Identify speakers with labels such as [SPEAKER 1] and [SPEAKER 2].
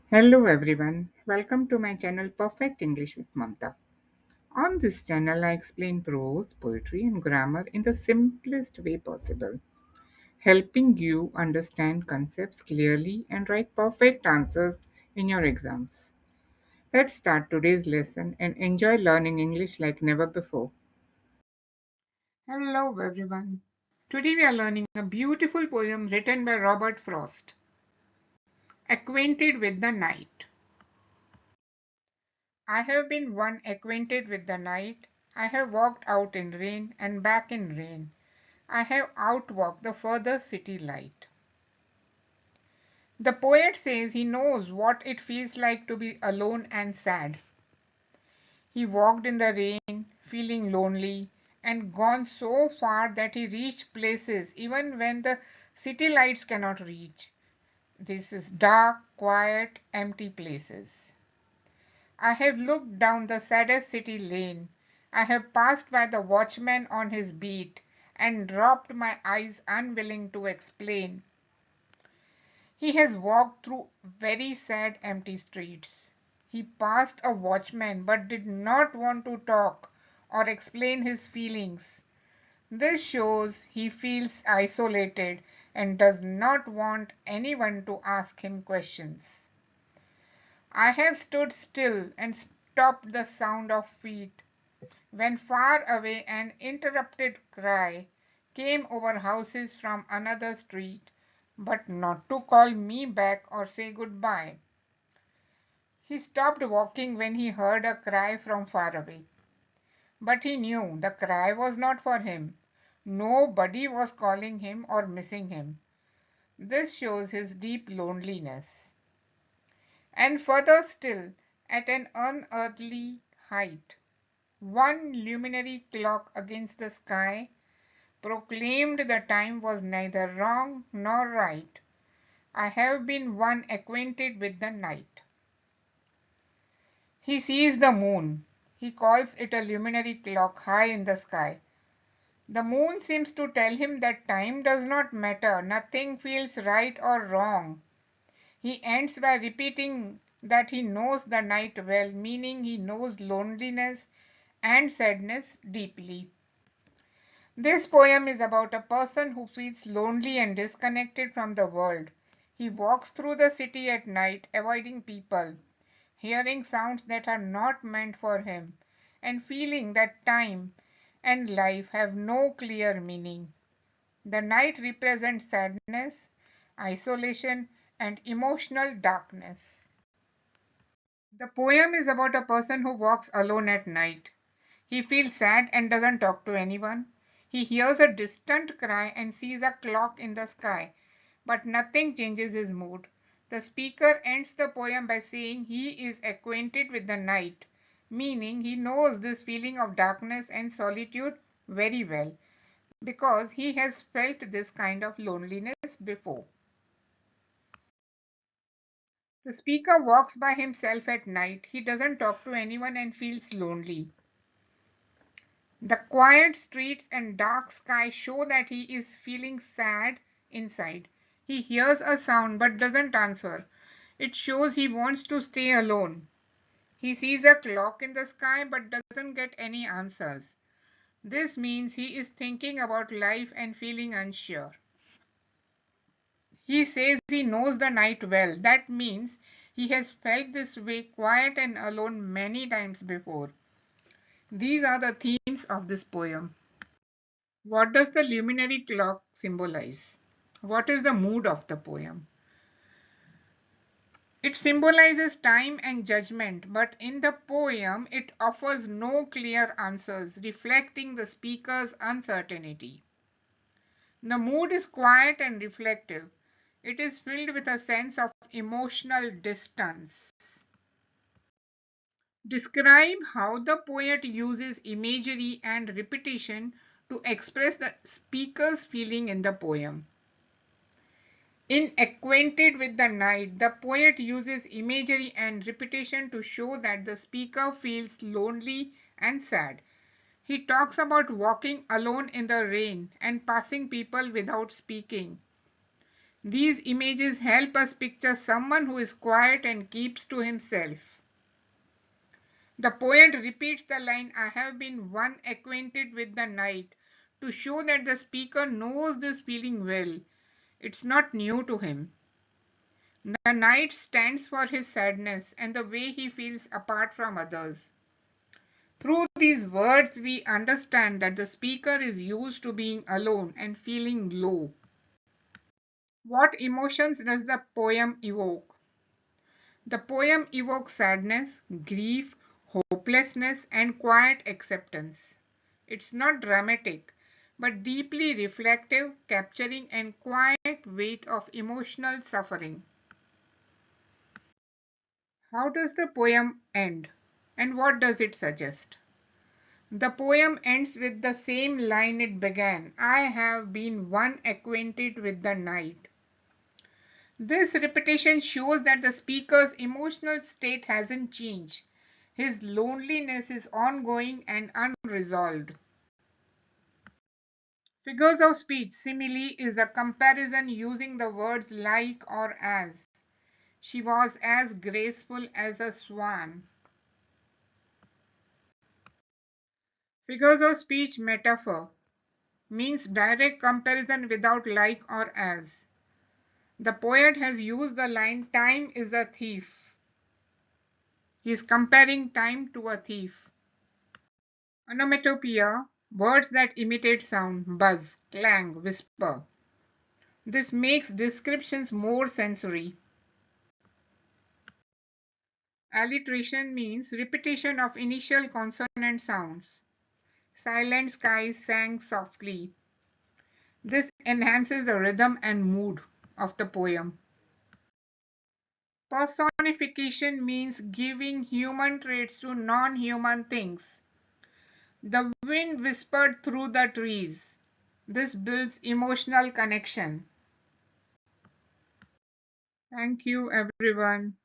[SPEAKER 1] Hello everyone, welcome to my channel Perfect English with Mamta. On this channel, I explain prose, poetry, and grammar in the simplest way possible, helping you understand concepts clearly and write perfect answers in your exams. Let's start today's lesson and enjoy learning English like never before. Hello everyone. Today we are learning a beautiful poem written by Robert Frost, Acquainted with the Night. I have been one acquainted with the night. I have walked out in rain and back in rain. I have outwalked the furthest city light. The poet says he knows what it feels like to be alone and sad. He walked in the rain, feeling lonely, and gone so far that he reached places even when the city lights cannot reach. This is dark, quiet, empty places. I have looked down the saddest city lane. I have passed by the watchman on his beat and dropped my eyes unwilling to explain. He has walked through very sad empty streets. He passed a watchman but did not want to talk or explain his feelings. This shows he feels isolated and does not want anyone to ask him questions. I have stood still and stopped the sound of feet when far away an interrupted cry came over houses from another street, but not to call me back or say goodbye. He stopped walking when he heard a cry from far away, but he knew the cry was not for him. Nobody was calling him or missing him. This shows his deep loneliness. And further still, at an unearthly height, one luminary clock against the sky proclaimed the time was neither wrong nor right. I have been one acquainted with the night. He sees the moon. He calls it a luminary clock high in the sky. The moon seems to tell him that time does not matter, nothing feels right or wrong. He ends by repeating that he knows the night well, meaning he knows loneliness and sadness deeply. This poem is about a person who feels lonely and disconnected from the world. He walks through the city at night, avoiding people, hearing sounds that are not meant for him, and feeling that time and life have no clear meaning. The night represents sadness, isolation, and emotional darkness. The poem is about a person who walks alone at night. He feels sad and doesn't talk to anyone. He hears a distant cry and sees a clock in the sky, but nothing changes his mood. The speaker ends the poem by saying he is acquainted with the night, meaning he knows this feeling of darkness and solitude very well because he has felt this kind of loneliness before. The speaker walks by himself at night. He doesn't talk to anyone and feels lonely. The quiet streets and dark sky show that he is feeling sad inside. He hears a sound but doesn't answer. It shows he wants to stay alone. He sees a clock in the sky but doesn't get any answers. This means he is thinking about life and feeling unsure. He says he knows the night well. That means he has felt this way quiet and alone many times before. These are the themes of this poem. What does the luminary clock symbolize? What is the mood of the poem? It symbolizes time and judgment, but in the poem it offers no clear answers, reflecting the speaker's uncertainty. The mood is quiet and reflective. It is filled with a sense of emotional distance. Describe how the poet uses imagery and repetition to express the speaker's feeling in the poem. In Acquainted with the Night, the poet uses imagery and repetition to show that the speaker feels lonely and sad. He talks about walking alone in the rain and passing people without speaking. These images help us picture someone who is quiet and keeps to himself. The poet repeats the line, "I have been one acquainted with the night," to show that the speaker knows this feeling well. It's not new to him. The night stands for his sadness and the way he feels apart from others. Through these words, we understand that the speaker is used to being alone and feeling low. What emotions does the poem evoke? The poem evokes sadness, grief, hopelessness, and quiet acceptance. It's not dramatic, but deeply reflective, capturing a quiet weight of emotional suffering. How does the poem end? And what does it suggest? The poem ends with the same line it began, "I have been one acquainted with the night." This repetition shows that the speaker's emotional state hasn't changed. His loneliness is ongoing and unresolved. Figures of speech simile is a comparison using the words like or as. She was as graceful as a swan. Figures of speech metaphor means direct comparison without like or as. The poet has used the line, "Time is a thief." He is comparing time to a thief. Onomatopoeia, words that imitate sound, buzz, clang, whisper. This makes descriptions more sensory. Alliteration means repetition of initial consonant sounds. Silent skies sang softly. This enhances the rhythm and mood of the poem. Personification means giving human traits to non-human things. The wind whispered through the trees. This builds emotional connection. Thank you, everyone.